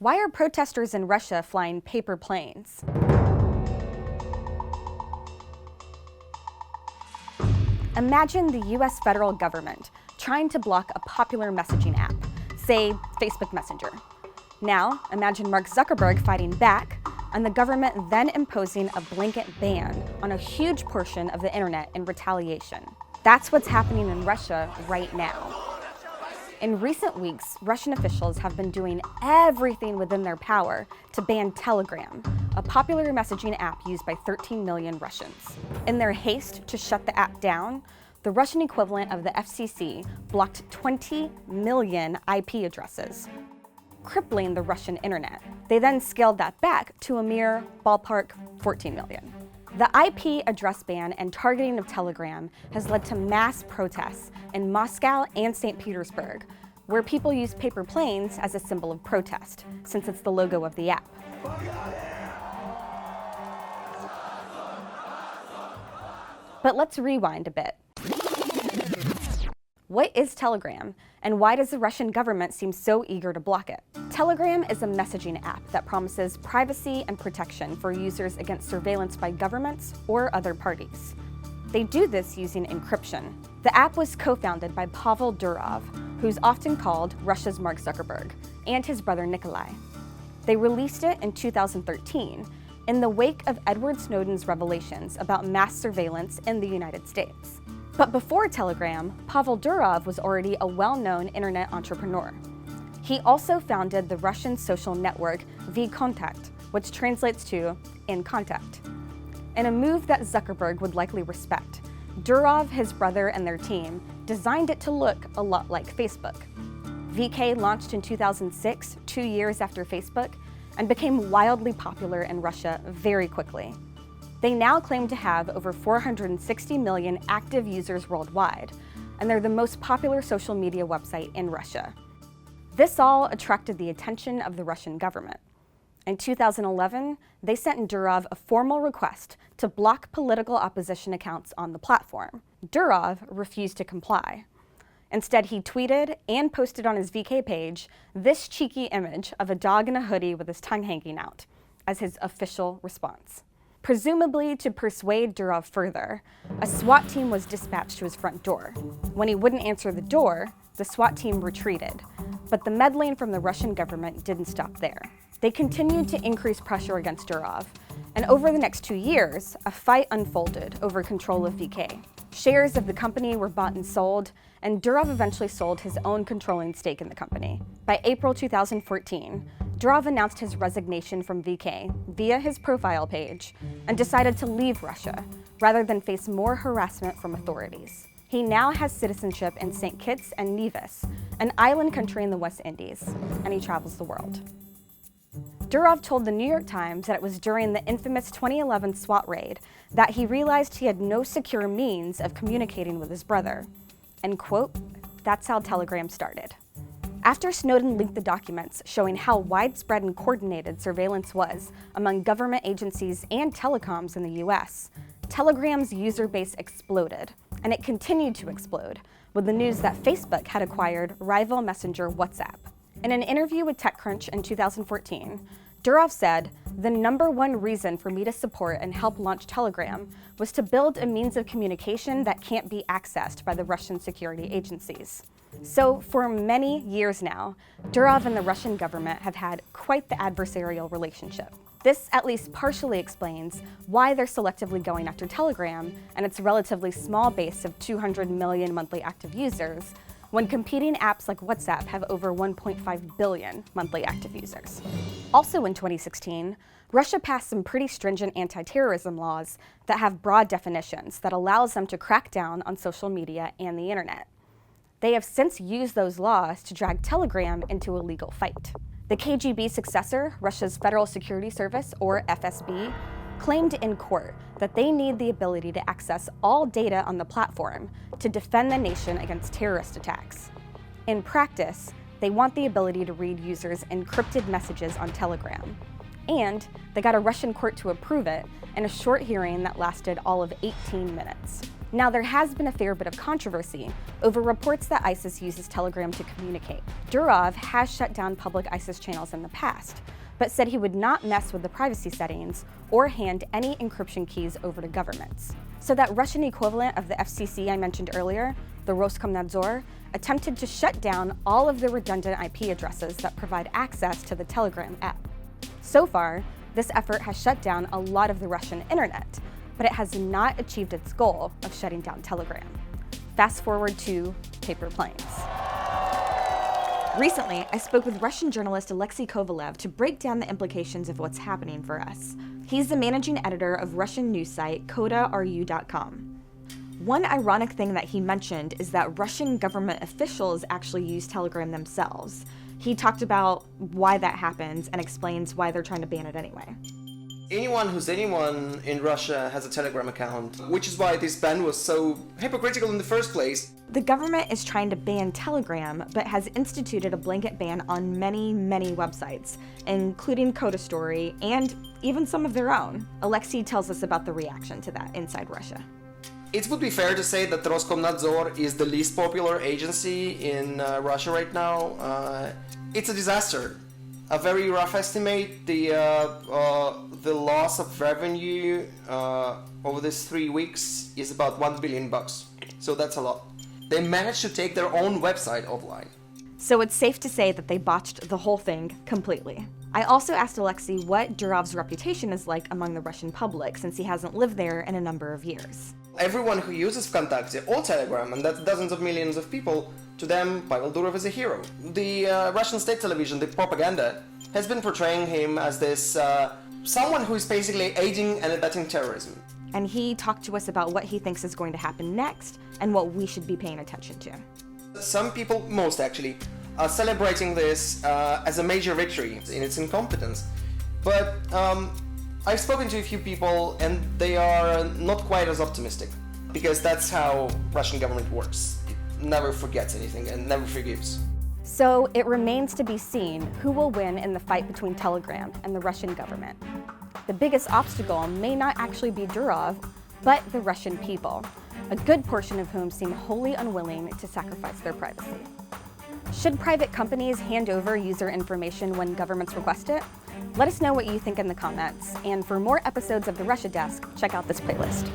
Why are protesters in Russia flying paper planes? Imagine the US federal government trying to block a popular messaging app, say Facebook Messenger. Now, imagine Mark Zuckerberg fighting back, and the government then imposing a blanket ban on a huge portion of the internet in retaliation. That's what's happening in Russia right now. In recent weeks, Russian officials have been doing everything within their power to ban Telegram, a popular messaging app used by 13 million Russians. In their haste to shut the app down, the Russian equivalent of the FCC blocked 20 million IP addresses, crippling the Russian internet. They then scaled that back to a mere ballpark 14 million. The IP address ban and targeting of Telegram has led to mass protests in Moscow and St. Petersburg, where people use paper planes as a symbol of protest, since it's the logo of the app. But let's rewind a bit. What is Telegram, and why does the Russian government seem so eager to block it? Telegram is a messaging app that promises privacy and protection for users against surveillance by governments or other parties. They do this using encryption. The app was co-founded by Pavel Durov, who's often called Russia's Mark Zuckerberg, and his brother Nikolai. They released it in 2013 in the wake of Edward Snowden's revelations about mass surveillance in the United States. But before Telegram, Pavel Durov was already a well-known internet entrepreneur. He also founded the Russian social network vKontakte, which translates to in contact. In a move that Zuckerberg would likely respect, Durov, his brother, and their team designed it to look a lot like Facebook. VK launched in 2006, 2 years after Facebook, and became wildly popular in Russia very quickly. They now claim to have over 460 million active users worldwide, and they're the most popular social media website in Russia. This all attracted the attention of the Russian government. In 2011, they sent Durov a formal request to block political opposition accounts on the platform. Durov refused to comply. Instead, he tweeted and posted on his VK page this cheeky image of a dog in a hoodie with his tongue hanging out as his official response. Presumably to persuade Durov further, a SWAT team was dispatched to his front door. When he wouldn't answer the door, the SWAT team retreated, but the meddling from the Russian government didn't stop there. They continued to increase pressure against Durov, and over the next 2 years, a fight unfolded over control of VK. Shares of the company were bought and sold, and Durov eventually sold his own controlling stake in the company. By April 2014, Durov announced his resignation from VK via his profile page and decided to leave Russia rather than face more harassment from authorities. He now has citizenship in St. Kitts and Nevis, an island country in the West Indies, and he travels the world. Durov told the New York Times that it was during the infamous 2011 SWAT raid that he realized he had no secure means of communicating with his brother. And quote, "That's how Telegram started." After Snowden leaked the documents showing how widespread and coordinated surveillance was among government agencies and telecoms in the US, Telegram's user base exploded, and it continued to explode with the news that Facebook had acquired rival messenger WhatsApp. In an interview with TechCrunch in 2014, Durov said, "The #1 reason for me to support and help launch Telegram was to build a means of communication that can't be accessed by the Russian security agencies." So for many years now, Durov and the Russian government have had quite the adversarial relationship. This at least partially explains why they're selectively going after Telegram and its relatively small base of 200 million monthly active users, when competing apps like WhatsApp have over 1.5 billion monthly active users. Also in 2016, Russia passed some pretty stringent anti-terrorism laws that have broad definitions that allows them to crack down on social media and the internet. They have since used those laws to drag Telegram into a legal fight. The KGB successor, Russia's Federal Security Service, or FSB, claimed in court that they need the ability to access all data on the platform to defend the nation against terrorist attacks. In practice, they want the ability to read users' encrypted messages on Telegram. And they got a Russian court to approve it in a short hearing that lasted all of 18 minutes. Now, there has been a fair bit of controversy over reports that ISIS uses Telegram to communicate. Durov has shut down public ISIS channels in the past, but said he would not mess with the privacy settings or hand any encryption keys over to governments. So that Russian equivalent of the FCC I mentioned earlier, the Roskomnadzor, attempted to shut down all of the redundant IP addresses that provide access to the Telegram app. So far, this effort has shut down a lot of the Russian internet, but it has not achieved its goal of shutting down Telegram. Fast forward to paper planes. Recently, I spoke with Russian journalist Alexei Kovalev to break down the implications of what's happening for us. He's the managing editor of Russian news site kodaru.com. One ironic thing that he mentioned is that Russian government officials actually use Telegram themselves. He talked about why that happens and explains why they're trying to ban it anyway. Anyone in Russia has a Telegram account, which is why this ban was so hypocritical in the first place. The government is trying to ban Telegram, but has instituted a blanket ban on many, many websites, including Coda Story and even some of their own. Alexei tells us about the reaction to that inside Russia. It would be fair to say that Roskomnadzor is the least popular agency in Russia right now. It's a disaster. A very rough estimate, the loss of revenue over these 3 weeks is about $1 billion. So that's a lot. They managed to take their own website offline. So it's safe to say that they botched the whole thing completely. I also asked Alexei what Durov's reputation is like among the Russian public, since he hasn't lived there in a number of years. Everyone who uses Vkontakte or Telegram, and that's dozens of millions of people, to them, Pavel Durov is a hero. The Russian state television, the propaganda, has been portraying him as this someone who is basically aiding and abetting terrorism. And he talked to us about what he thinks is going to happen next and what we should be paying attention to. Some people, most actually, are celebrating this as a major victory in its incompetence. But I've spoken to a few people and they are not quite as optimistic, because that's how Russian government works. It never forgets anything and never forgives. So it remains to be seen who will win in the fight between Telegram and the Russian government. The biggest obstacle may not actually be Durov, but the Russian people, a good portion of whom seem wholly unwilling to sacrifice their privacy. Should private companies hand over user information when governments request it? Let us know what you think in the comments. And for more episodes of the Russia Desk, check out this playlist.